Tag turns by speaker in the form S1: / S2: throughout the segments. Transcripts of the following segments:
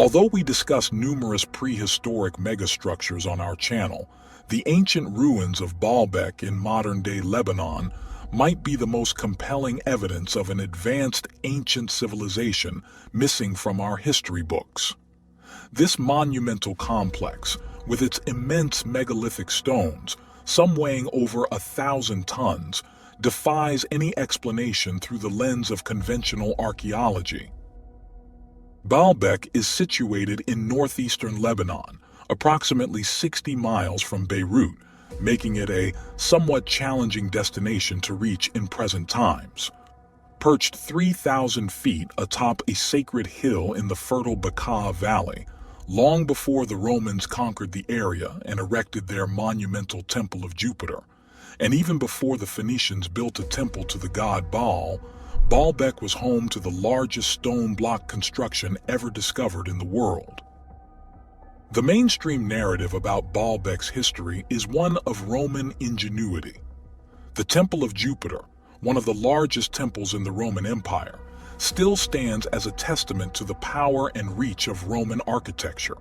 S1: Although we discuss numerous prehistoric megastructures on our channel, the ancient ruins of Baalbek in modern-day Lebanon might be the most compelling evidence of an advanced ancient civilization missing from our history books. This monumental complex, with its immense megalithic stones, some weighing over 1,000 tons, defies any explanation through the lens of conventional archaeology. Baalbek is situated in northeastern Lebanon, approximately 60 miles from Beirut, making it a somewhat challenging destination to reach in present times. Perched 3,000 feet atop a sacred hill in the fertile Bekaa Valley, long before the Romans conquered the area and erected their monumental temple of Jupiter, and even before the Phoenicians built a temple to the god Baal, Baalbek was home to the largest stone block construction ever discovered in the world. The mainstream narrative about Baalbek's history is one of Roman ingenuity. The Temple of Jupiter, one of the largest temples in the Roman Empire, still stands as a testament to the power and reach of Roman architecture.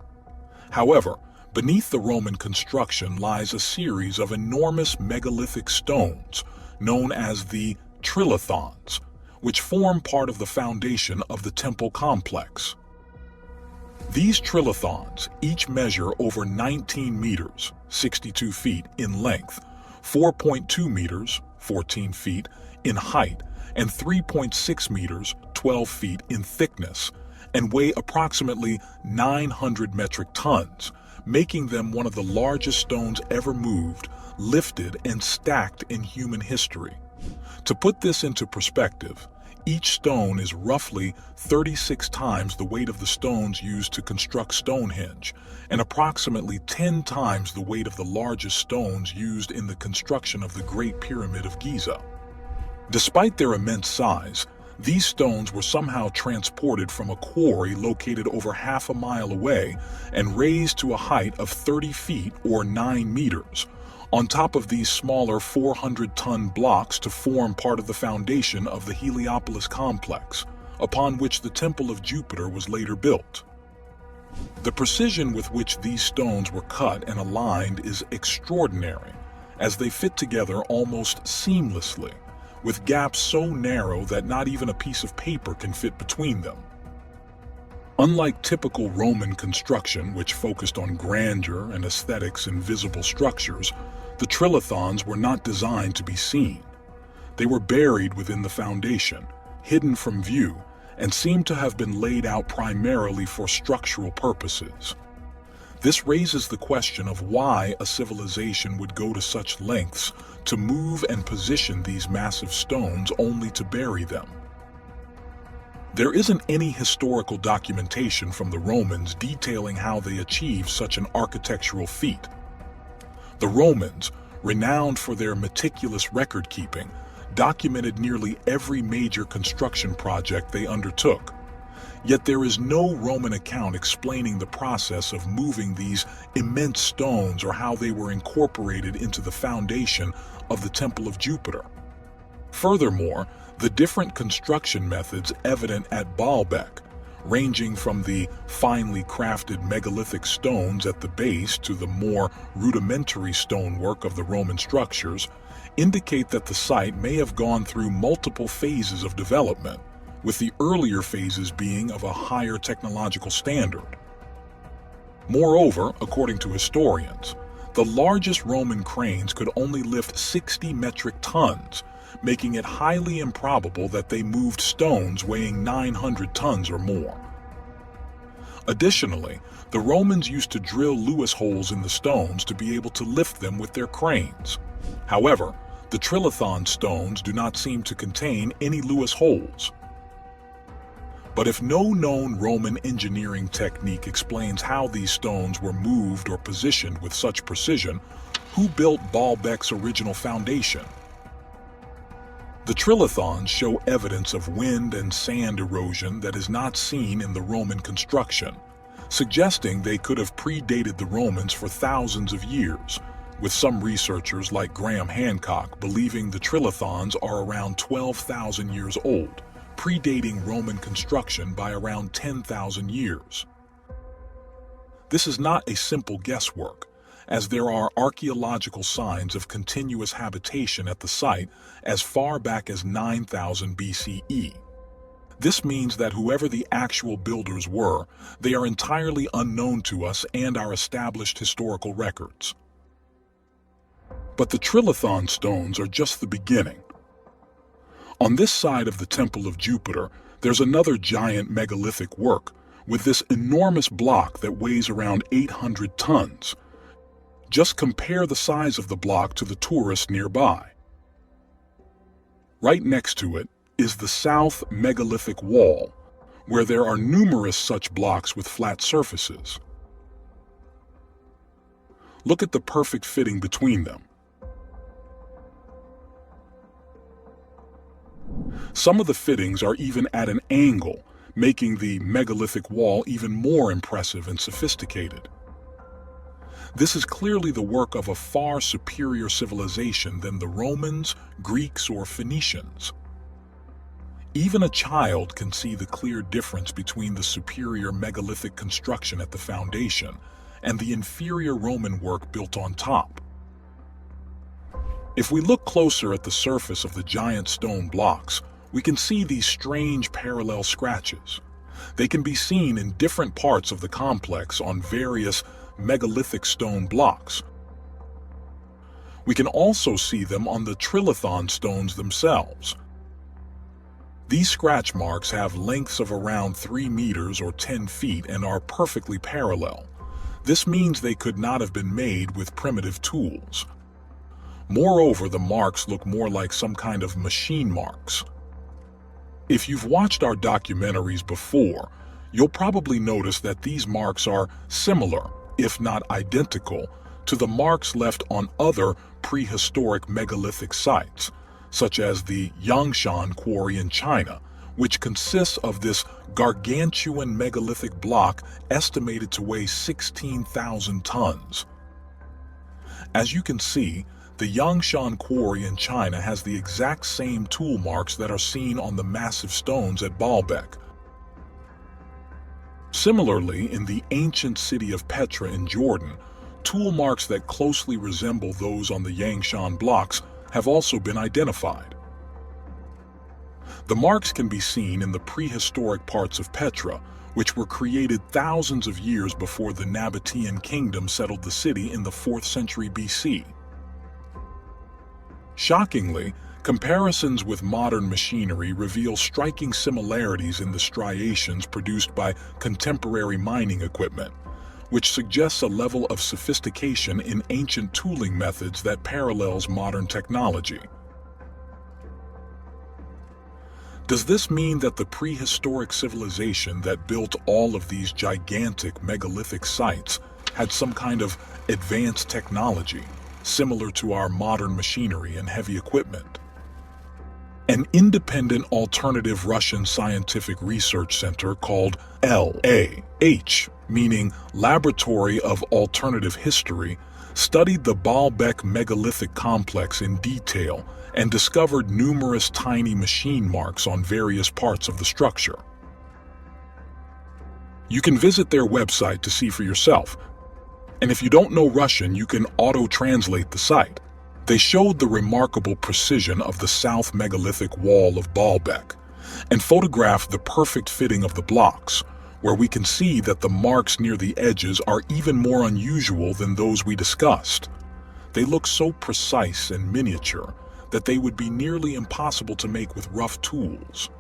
S1: However, beneath the Roman construction lies a series of enormous megalithic stones known as the trilithons, which form part of the foundation of the temple complex. These trilithons each measure over 19 meters, 62 feet in length, 4.2 meters, 14 feet in height, and 3.6 meters, 12 feet in thickness, and weigh approximately 900 metric tons, making them one of the largest stones ever moved, lifted, and stacked in human history. To put this into perspective, each stone is roughly 36 times the weight of the stones used to construct Stonehenge, and approximately 10 times the weight of the largest stones used in the construction of the Great Pyramid of Giza. Despite their immense size, these stones were somehow transported from a quarry located over half a mile away and raised to a height of 30 feet or 9 meters, on top of these smaller 400-ton blocks to form part of the foundation of the Heliopolis complex, upon which the Temple of Jupiter was later built. The precision with which these stones were cut and aligned is extraordinary, as they fit together almost seamlessly, with gaps so narrow that not even a piece of paper can fit between them. Unlike typical Roman construction, which focused on grandeur and aesthetics in visible structures, the trilithons were not designed to be seen. They were buried within the foundation, hidden from view, and seem to have been laid out primarily for structural purposes. This raises the question of why a civilization would go to such lengths to move and position these massive stones only to bury them. There isn't any historical documentation from the Romans detailing how they achieved such an architectural feat. The Romans, renowned for their meticulous record-keeping, documented nearly every major construction project they undertook. Yet there is no Roman account explaining the process of moving these immense stones or how they were incorporated into the foundation of the Temple of Jupiter. Furthermore, the different construction methods evident at Baalbek, ranging from the finely crafted megalithic stones at the base to the more rudimentary stonework of the Roman structures, indicate that the site may have gone through multiple phases of development, with the earlier phases being of a higher technological standard. Moreover, according to historians, the largest Roman cranes could only lift 60 metric tons, making it highly improbable that they moved stones weighing 900 tons or more. Additionally, the Romans used to drill Lewis holes in the stones to be able to lift them with their cranes. However, the trilithon stones do not seem to contain any Lewis holes. But if no known Roman engineering technique explains how these stones were moved or positioned with such precision, who built Baalbek's original foundation? The trilithons show evidence of wind and sand erosion that is not seen in the Roman construction, suggesting they could have predated the Romans for thousands of years, with some researchers like Graham Hancock believing the trilithons are around 12,000 years old, predating Roman construction by around 10,000 years. This is not a simple guesswork, as there are archaeological signs of continuous habitation at the site as far back as 9000 BCE. This means that whoever the actual builders were, they are entirely unknown to us and our established historical records. But the trilithon stones are just the beginning. On this side of the Temple of Jupiter, there's another giant megalithic work with this enormous block that weighs around 800 tons. Just compare the size of the block to the tourists nearby. Right next to it is the South Megalithic Wall, where there are numerous such blocks with flat surfaces. Look at the perfect fitting between them. Some of the fittings are even at an angle, making the megalithic wall even more impressive and sophisticated. This is clearly the work of a far superior civilization than the Romans, Greeks, or Phoenicians. Even a child can see the clear difference between the superior megalithic construction at the foundation and the inferior Roman work built on top. If we look closer at the surface of the giant stone blocks, we can see these strange parallel scratches. They can be seen in different parts of the complex on various megalithic stone blocks. We can also see them on the trilithon stones themselves. These scratch marks have lengths of around 3 meters or 10 feet and are perfectly parallel. This means they could not have been made with primitive tools. Moreover, the marks look more like some kind of machine marks. If you've watched our documentaries before, you'll probably notice that these marks are similar, if not identical, to the marks left on other prehistoric megalithic sites, such as the Yangshan quarry in China, which consists of this gargantuan megalithic block estimated to weigh 16,000 tons. As you can see, the Yangshan quarry in China has the exact same tool marks that are seen on the massive stones at Baalbek. Similarly, in the ancient city of Petra in Jordan, tool marks that closely resemble those on the Yangshan blocks have also been identified. The marks can be seen in the prehistoric parts of Petra, which were created thousands of years before the Nabatean kingdom settled the city in the 4th century BC. Shockingly, comparisons with modern machinery reveal striking similarities in the striations produced by contemporary mining equipment, which suggests a level of sophistication in ancient tooling methods that parallels modern technology. Does this mean that the prehistoric civilization that built all of these gigantic megalithic sites had some kind of advanced technology, similar to our modern machinery and heavy equipment? An independent alternative Russian scientific research center called LAH, meaning Laboratory of Alternative History, studied the Baalbek megalithic complex in detail and discovered numerous tiny machine marks on various parts of the structure. You can visit their website to see for yourself, and if you don't know Russian, you can auto-translate the site. They showed the remarkable precision of the South Megalithic Wall of Baalbek and photographed the perfect fitting of the blocks, where we can see that the marks near the edges are even more unusual than those we discussed. They look so precise and miniature that they would be nearly impossible to make with rough tools.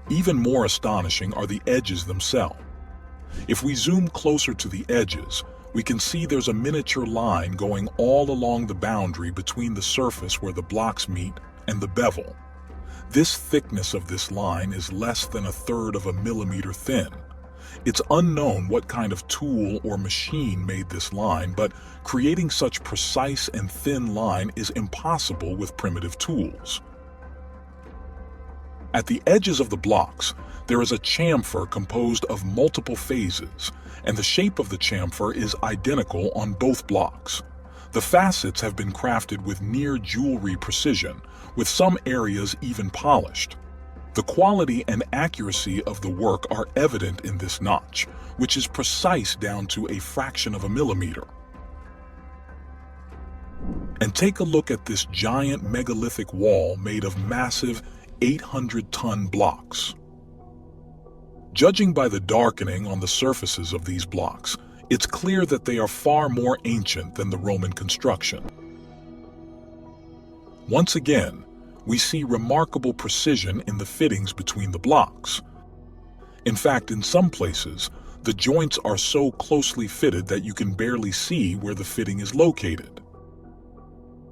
S1: Even more astonishing are the edges themselves. If we zoom closer to the edges, we can see there's a miniature line going all along the boundary between the surface where the blocks meet and the bevel. This thickness of this line is less than 1/3 of a millimeter thin. It's unknown what kind of tool or machine made this line, but creating such precise and thin line is impossible with primitive tools. At the edges of the blocks, there is a chamfer composed of multiple phases, and the shape of the chamfer is identical on both blocks. The facets have been crafted with near jewelry precision, with some areas even polished. The quality and accuracy of the work are evident in this notch, which is precise down to a fraction of a millimeter. And take a look at this giant megalithic wall made of massive 800-ton blocks. Judging by the darkening on the surfaces of these blocks, it's clear that they are far more ancient than the Roman construction. Once again, we see remarkable precision in the fittings between the blocks. In fact, in some places, the joints are so closely fitted that you can barely see where the fitting is located.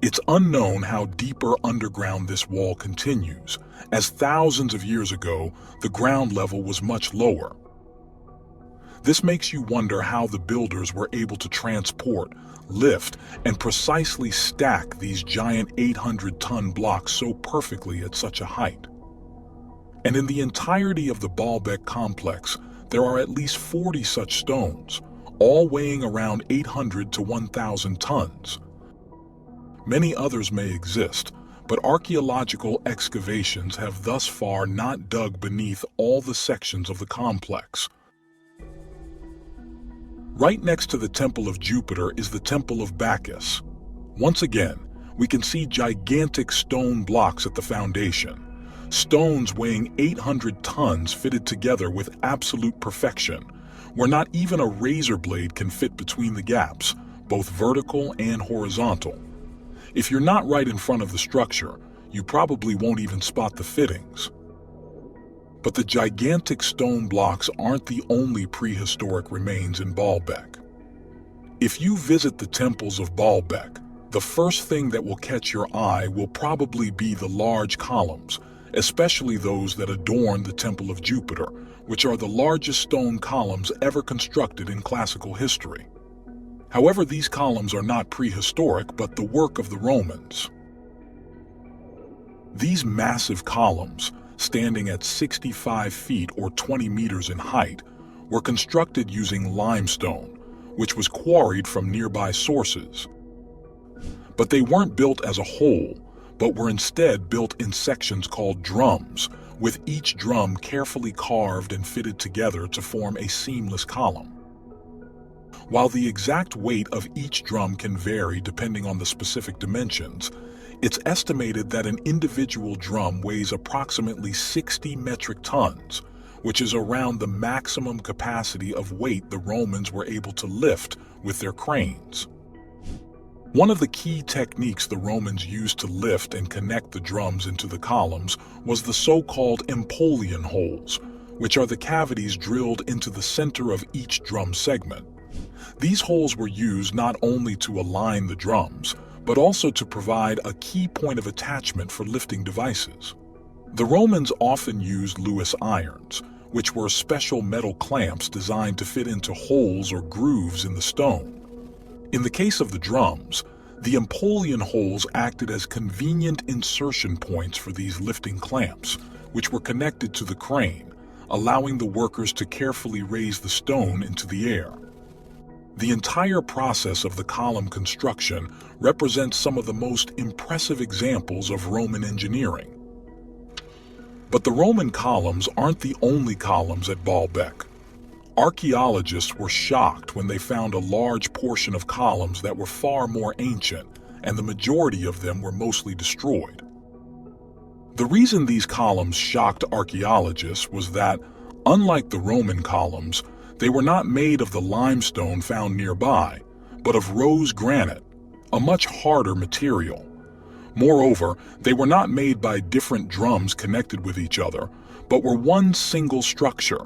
S1: It's unknown how deeper underground this wall continues, as thousands of years ago, the ground level was much lower. This makes you wonder how the builders were able to transport, lift, and precisely stack these giant 800-ton blocks so perfectly at such a height. And in the entirety of the Baalbek complex, there are at least 40 such stones, all weighing around 800 to 1,000 tons. Many others may exist, but archaeological excavations have thus far not dug beneath all the sections of the complex. Right next to the Temple of Jupiter is the Temple of Bacchus. Once again, we can see gigantic stone blocks at the foundation, stones weighing 800 tons fitted together with absolute perfection, where not even a razor blade can fit between the gaps, both vertical and horizontal. If you're not right in front of the structure, you probably won't even spot the fittings. But the gigantic stone blocks aren't the only prehistoric remains in Baalbek. If you visit the temples of Baalbek, the first thing that will catch your eye will probably be the large columns, especially those that adorn the Temple of Jupiter, which are the largest stone columns ever constructed in classical history. However, these columns are not prehistoric, but the work of the Romans. These massive columns, standing at 65 feet or 20 meters in height, were constructed using limestone, which was quarried from nearby sources. But they weren't built as a whole, but were instead built in sections called drums, with each drum carefully carved and fitted together to form a seamless column. While the exact weight of each drum can vary depending on the specific dimensions, it's estimated that an individual drum weighs approximately 60 metric tons, which is around the maximum capacity of weight the Romans were able to lift with their cranes. One of the key techniques the Romans used to lift and connect the drums into the columns was the so-called Empolion holes, which are the cavities drilled into the center of each drum segment. These holes were used not only to align the drums, but also to provide a key point of attachment for lifting devices. The Romans often used Lewis irons, which were special metal clamps designed to fit into holes or grooves in the stone. In the case of the drums, the Empolion holes acted as convenient insertion points for these lifting clamps, which were connected to the crane, allowing the workers to carefully raise the stone into the air. The entire process of the column construction represents some of the most impressive examples of Roman engineering. But the Roman columns aren't the only columns at Baalbek. Archaeologists were shocked when they found a large portion of columns that were far more ancient, and the majority of them were mostly destroyed. The reason these columns shocked archaeologists was that, unlike the Roman columns, they were not made of the limestone found nearby, but of rose granite, a much harder material. Moreover, they were not made by different drums connected with each other, but were one single structure.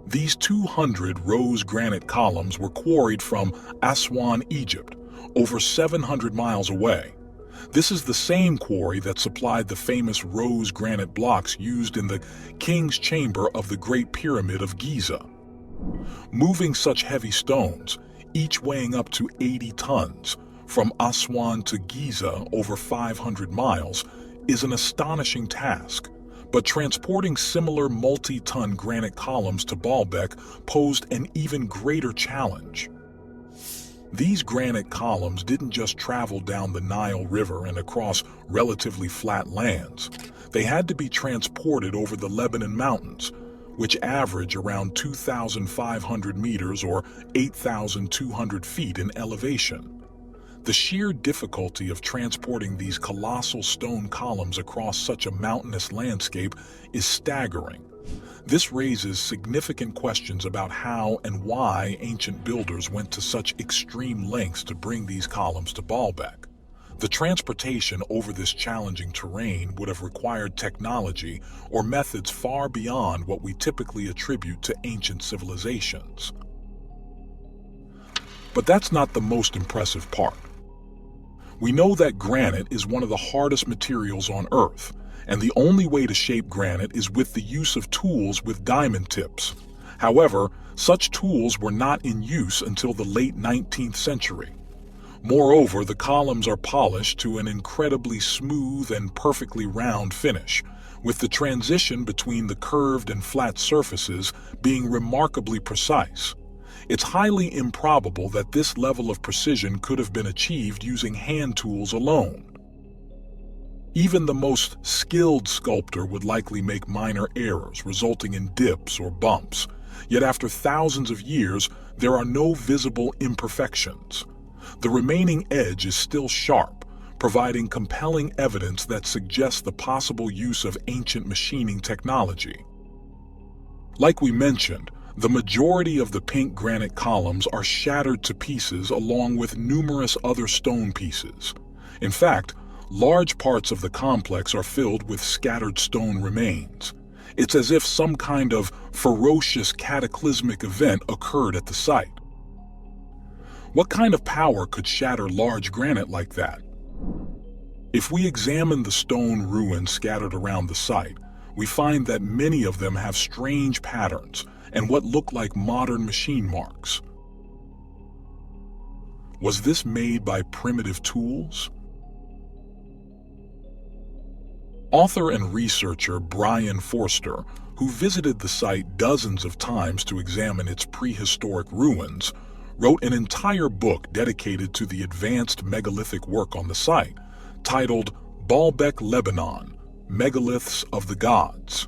S1: These 200 rose granite columns were quarried from Aswan, Egypt, over 700 miles away. This is the same quarry that supplied the famous rose granite blocks used in the King's Chamber of the Great Pyramid of Giza. Moving such heavy stones, each weighing up to 80 tons, from Aswan to Giza over 500 miles, is an astonishing task. But transporting similar multi-ton granite columns to Baalbek posed an even greater challenge. These granite columns didn't just travel down the Nile River and across relatively flat lands. They had to be transported over the Lebanon mountains, which average around 2,500 meters or 8,200 feet in elevation. The sheer difficulty of transporting these colossal stone columns across such a mountainous landscape is staggering. This raises significant questions about how and why ancient builders went to such extreme lengths to bring these columns to Baalbek. The transportation over this challenging terrain would have required technology or methods far beyond what we typically attribute to ancient civilizations. But that's not the most impressive part. We know that granite is one of the hardest materials on Earth, and the only way to shape granite is with the use of tools with diamond tips. However, such tools were not in use until the late 19th century. Moreover, the columns are polished to an incredibly smooth and perfectly round finish, with the transition between the curved and flat surfaces being remarkably precise. It's highly improbable that this level of precision could have been achieved using hand tools alone. Even the most skilled sculptor would likely make minor errors, resulting in dips or bumps. Yet after thousands of years, there are no visible imperfections. The remaining edge is still sharp, providing compelling evidence that suggests the possible use of ancient machining technology. Like we mentioned, the majority of the pink granite columns are shattered to pieces along with numerous other stone pieces. In fact, large parts of the complex are filled with scattered stone remains. It's as if some kind of ferocious cataclysmic event occurred at the site. What kind of power could shatter large granite like that? If we examine the stone ruins scattered around the site, we find that many of them have strange patterns and what look like modern machine marks. Was this made by primitive tools? Author and researcher Brian Forster, who visited the site dozens of times to examine its prehistoric ruins, wrote an entire book dedicated to the advanced megalithic work on the site, titled Baalbek, Lebanon, Megaliths of the Gods.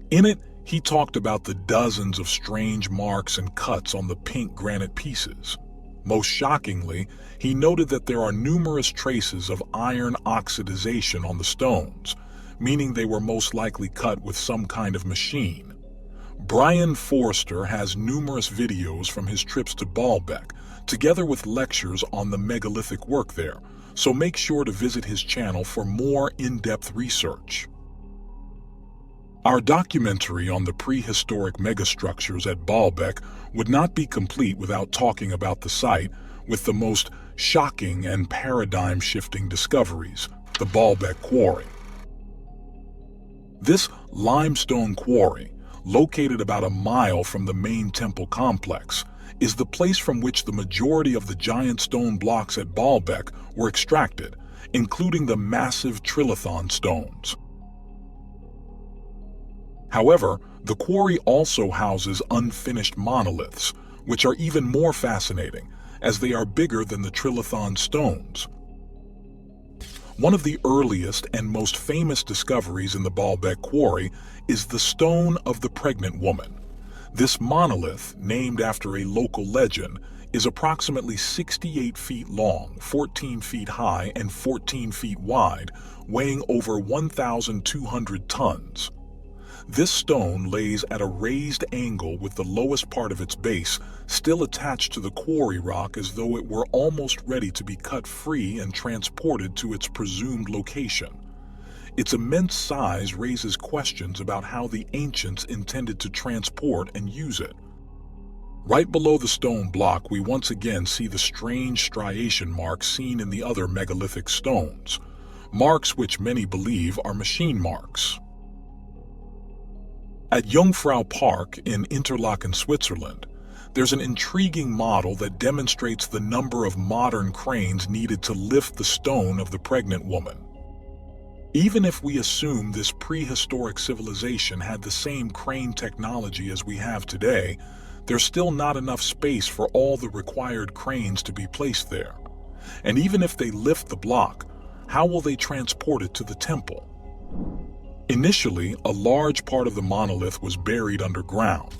S1: In it, he talked about the dozens of strange marks and cuts on the pink granite pieces. Most shockingly, he noted that there are numerous traces of iron oxidization on the stones, meaning they were most likely cut with some kind of machine. Brian Forster has numerous videos from his trips to Baalbek, together with lectures on the megalithic work there, so make sure to visit his channel for more in-depth research. Our documentary on the prehistoric megastructures at Baalbek would not be complete without talking about the site with the most shocking and paradigm-shifting discoveries, the Baalbek Quarry. This limestone quarry, located about a mile from the main temple complex, is the place from which the majority of the giant stone blocks at Baalbek were extracted, including the massive trilithon stones. However, the quarry also houses unfinished monoliths, which are even more fascinating, as they are bigger than the trilithon stones. One of the earliest and most famous discoveries in the Baalbek quarry is the Stone of the Pregnant Woman. This monolith, named after a local legend, is approximately 68 feet long, 14 feet high, and 14 feet wide, weighing over 1,200 tons. This stone lays at a raised angle with the lowest part of its base still attached to the quarry rock as though it were almost ready to be cut free and transported to its presumed location. Its immense size raises questions about how the ancients intended to transport and use it. Right below the stone block, we once again see the strange striation marks seen in the other megalithic stones, marks which many believe are machine marks. At Jungfrau Park in Interlaken, Switzerland, there's an intriguing model that demonstrates the number of modern cranes needed to lift the stone of the pregnant woman. Even if we assume this prehistoric civilization had the same crane technology as we have today, there's still not enough space for all the required cranes to be placed there. And even if they lift the block, how will they transport it to the temple? Initially, a large part of the monolith was buried underground,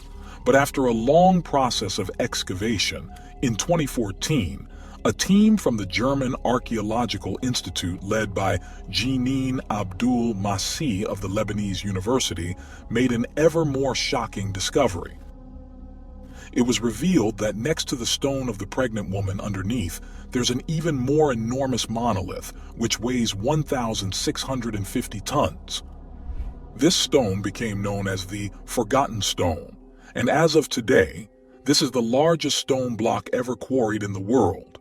S1: but after a long process of excavation, in 2014, a team from the German Archaeological Institute led by Jeanine Abdul Masih of the Lebanese University made an ever more shocking discovery. It was revealed that next to the stone of the pregnant woman underneath, there's an even more enormous monolith, which weighs 1,650 tons. This stone became known as the Forgotten Stone, and as of today, this is the largest stone block ever quarried in the world.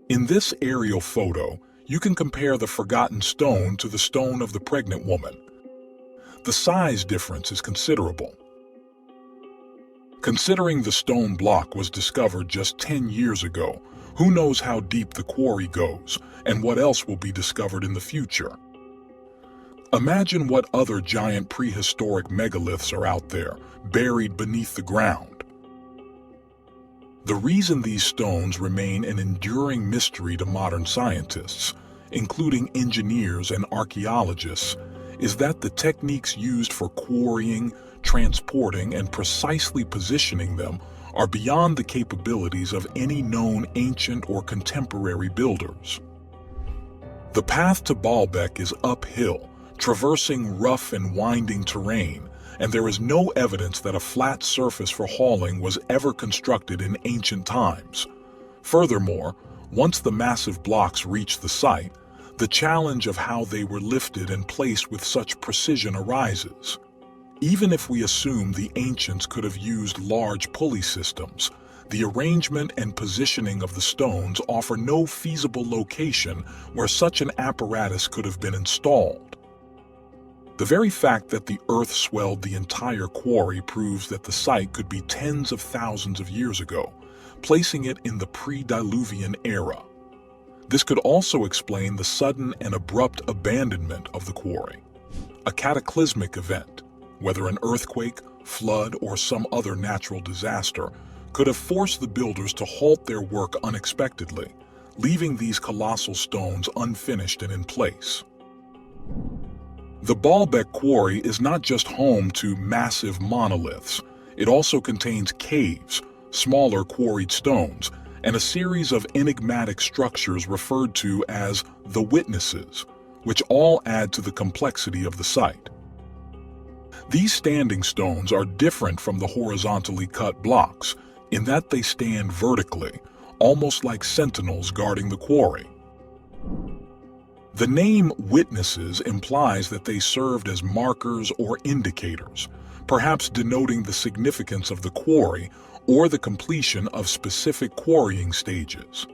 S1: In this aerial photo, you can compare the Forgotten Stone to the stone of the pregnant woman. The size difference is considerable. Considering the stone block was discovered just 10 years ago, who knows how deep the quarry goes and what else will be discovered in the future. Imagine what other giant prehistoric megaliths are out there, buried beneath the ground. The reason these stones remain an enduring mystery to modern scientists, including engineers and archaeologists, is that the techniques used for quarrying, transporting, and precisely positioning them are beyond the capabilities of any known ancient or contemporary builders. The path to Baalbek is uphill, traversing rough and winding terrain, and there is no evidence that a flat surface for hauling was ever constructed in ancient times. Furthermore, once the massive blocks reach the site, the challenge of how they were lifted and placed with such precision arises. Even if we assume the ancients could have used large pulley systems, the arrangement and positioning of the stones offer no feasible location where such an apparatus could have been installed. The very fact that the earth swelled the entire quarry proves that the site could be tens of thousands of years ago, placing it in the pre-Diluvian era. This could also explain the sudden and abrupt abandonment of the quarry. A cataclysmic event, whether an earthquake, flood, or some other natural disaster, could have forced the builders to halt their work unexpectedly, leaving these colossal stones unfinished and in place. The Baalbek quarry is not just home to massive monoliths. It also contains caves, smaller quarried stones, and a series of enigmatic structures referred to as the witnesses, which all add to the complexity of the site. These standing stones are different from the horizontally cut blocks in that they stand vertically, almost like sentinels guarding the quarry. The name witnesses implies that they served as markers or indicators, perhaps denoting the significance of the quarry or the completion of specific quarrying stages.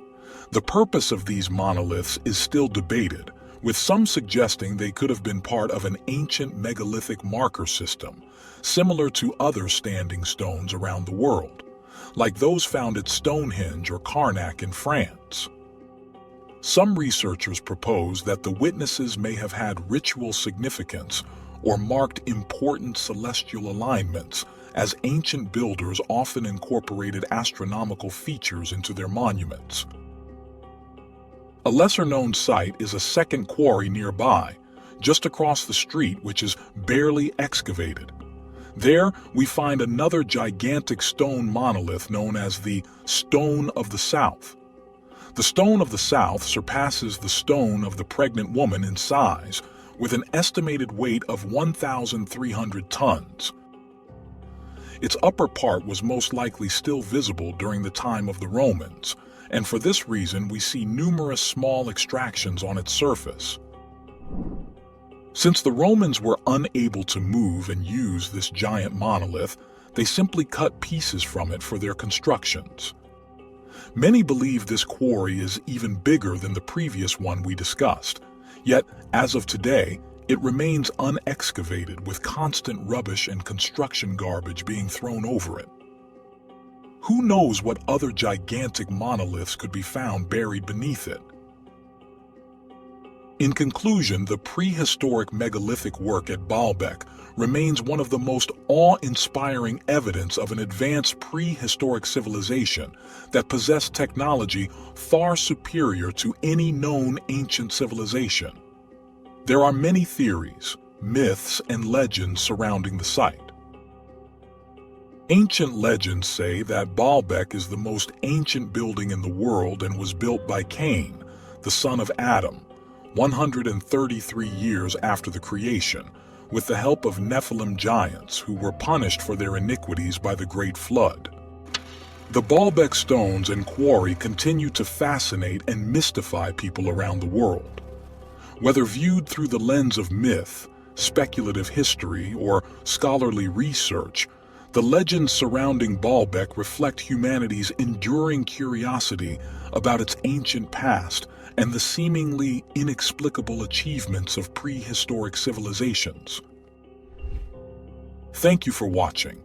S1: The purpose of these monoliths is still debated, with some suggesting they could have been part of an ancient megalithic marker system, similar to other standing stones around the world, like those found at Stonehenge or Karnak in France. Some researchers propose that the witnesses may have had ritual significance or marked important celestial alignments, as ancient builders often incorporated astronomical features into their monuments. A lesser-known site is a second quarry nearby, just across the street, which is barely excavated. There, we find another gigantic stone monolith known as the Stone of the South. The Stone of the South surpasses the stone of the pregnant woman in size, with an estimated weight of 1,300 tons. Its upper part was most likely still visible during the time of the Romans, and for this reason we see numerous small extractions on its surface. Since the Romans were unable to move and use this giant monolith, they simply cut pieces from it for their constructions. Many believe this quarry is even bigger than the previous one we discussed, yet as of today, it remains unexcavated with constant rubbish and construction garbage being thrown over it. Who knows what other gigantic monoliths could be found buried beneath it? In conclusion, the prehistoric megalithic work at Baalbek remains one of the most awe-inspiring evidence of an advanced prehistoric civilization that possessed technology far superior to any known ancient civilization. There are many theories, myths, and legends surrounding the site. Ancient legends say that Baalbek is the most ancient building in the world and was built by Cain, the son of Adam, 133 years after the creation, with the help of Nephilim giants who were punished for their iniquities by the Great Flood. The Baalbek stones and quarry continue to fascinate and mystify people around the world. Whether viewed through the lens of myth, speculative history, or scholarly research, the legends surrounding Baalbek reflect humanity's enduring curiosity about its ancient past and the seemingly inexplicable achievements of prehistoric civilizations. Thank you for watching.